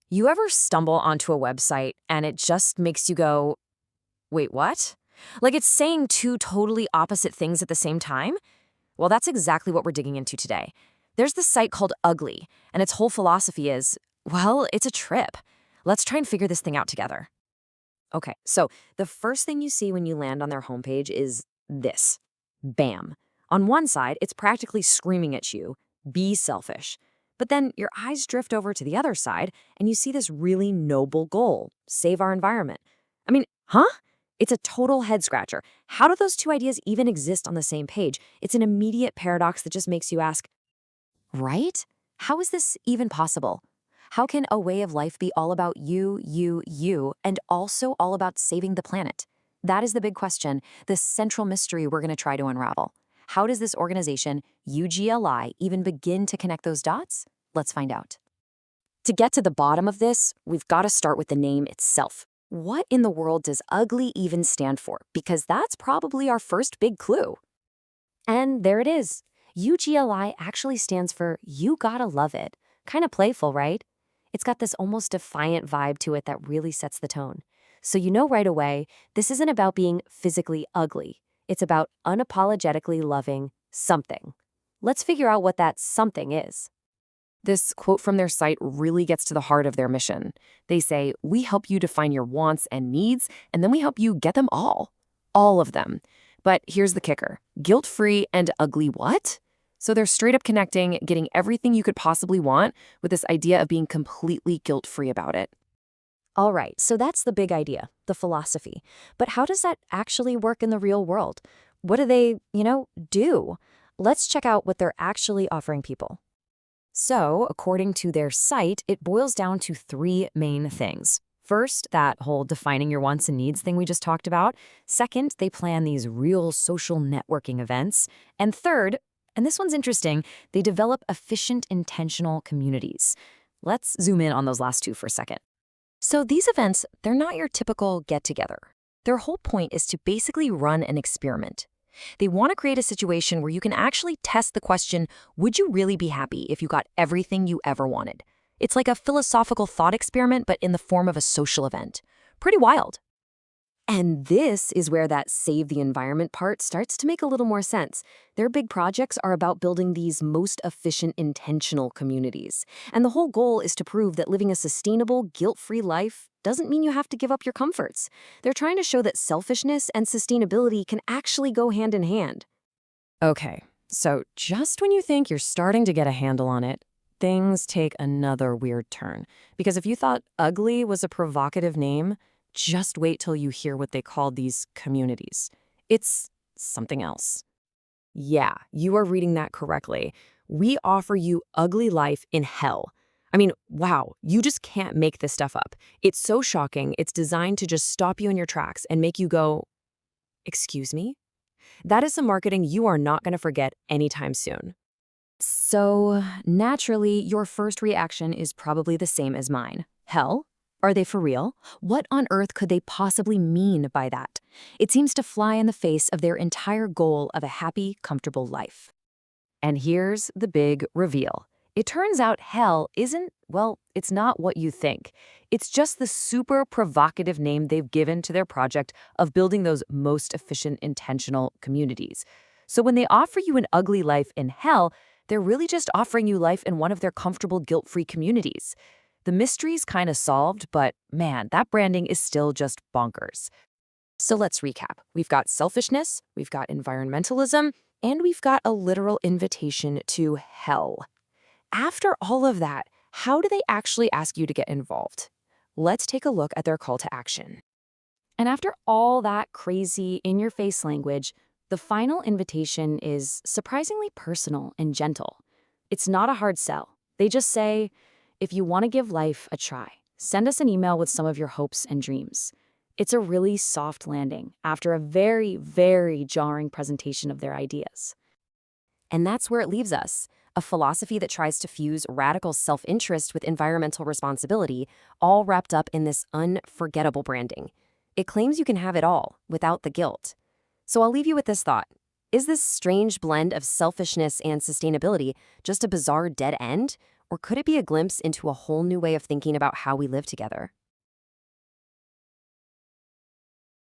You ever stumble onto a website and it just makes you go, wait, what? Like it's saying two totally opposite things at the same time? Well, that's exactly what we're digging into today. There's this site called UGLI, and its whole philosophy is, well, it's a trip. Let's try and figure this thing out together. Okay, so the first thing you see when you land on their homepage is this. Bam. On one side, it's practically screaming at you, be selfish. But then your eyes drift over to the other side, and you see this really noble goal, save our environment. I mean, huh? It's a total head scratcher. How do those two ideas even exist on the same page? It's an immediate paradox that just makes you ask, right? How is this even possible? How can a way of life be all about you, and also all about saving the planet? That is the big question, the central mystery we're going to try to unravel. How does this organization, UGLI, even begin to connect those dots? Let's find out. To get to the bottom of this, we've got to start with the name itself. What in the world does UGLI even stand for? Because that's probably our first big clue. And there it is. UGLI actually stands for You Gotta Love It. Kind of playful, right? It's got this almost defiant vibe to it that really sets the tone. So you know right away, this isn't about being physically ugly. It's about unapologetically loving something. Let's figure out what that something is. This quote from their site really gets to the heart of their mission. They say, we help you define your wants and needs, and then we help you get them all of them. But here's the kicker, guilt-free and ugly what? So they're straight up connecting, getting everything you could possibly want with this idea of being completely guilt-free about it. All right, so that's the big idea, the philosophy. But how does that actually work in the real world? What do they, do? Let's check out what they're actually offering people. So, according to their site, it boils down to three main things. First, that whole defining your wants and needs thing we just talked about. Second, they plan these real social networking events. And third, and this one's interesting, they develop efficient, intentional communities. Let's zoom in on those last two for a second. So these events, they're not your typical get-together. Their whole point is to basically run an experiment. They want to create a situation where you can actually test the question, would you really be happy if you got everything you ever wanted? It's like a philosophical thought experiment, but in the form of a social event. Pretty wild. And this is where that save the environment part starts to make a little more sense. Their big projects are about building these most efficient, intentional communities. And the whole goal is to prove that living a sustainable, guilt-free life doesn't mean you have to give up your comforts. They're trying to show that selfishness and sustainability can actually go hand in hand. Okay, so just when you think you're starting to get a handle on it, things take another weird turn. Because if you thought ugly was a provocative name, just wait till you hear what they call these communities. It's something else. Yeah, you are reading that correctly. We offer you ugly life in hell. I mean, wow, you just can't make this stuff up. It's so shocking, it's designed to just stop you in your tracks and make you go, excuse me? That is some marketing you are not going to forget anytime soon. So, naturally, your first reaction is probably the same as mine. Hell? Are they for real? What on earth could they possibly mean by that? It seems to fly in the face of their entire goal of a happy, comfortable life. And here's the big reveal. It turns out hell isn't, well, it's not what you think. It's just the super provocative name they've given to their project of building those most efficient, intentional communities. So when they offer you an ugly life in hell, they're really just offering you life in one of their comfortable, guilt-free communities. The mystery's kind of solved, but man, that branding is still just bonkers. So let's recap. We've got selfishness, we've got environmentalism, and we've got a literal invitation to hell. After all of that, how do they actually ask you to get involved? Let's take a look at their call to action. And after all that crazy, in-your-face language, the final invitation is surprisingly personal and gentle. It's not a hard sell. They just say, if you want to give life a try, send us an email with some of your hopes and dreams. It's a really soft landing after a very, very jarring presentation of their ideas. And that's where it leaves us, a philosophy that tries to fuse radical self-interest with environmental responsibility, all wrapped up in this unforgettable branding. It claims you can have it all without the guilt. So I'll leave you with this thought. Is this strange blend of selfishness and sustainability just a bizarre dead end? Or could it be a glimpse into a whole new way of thinking about how we live together?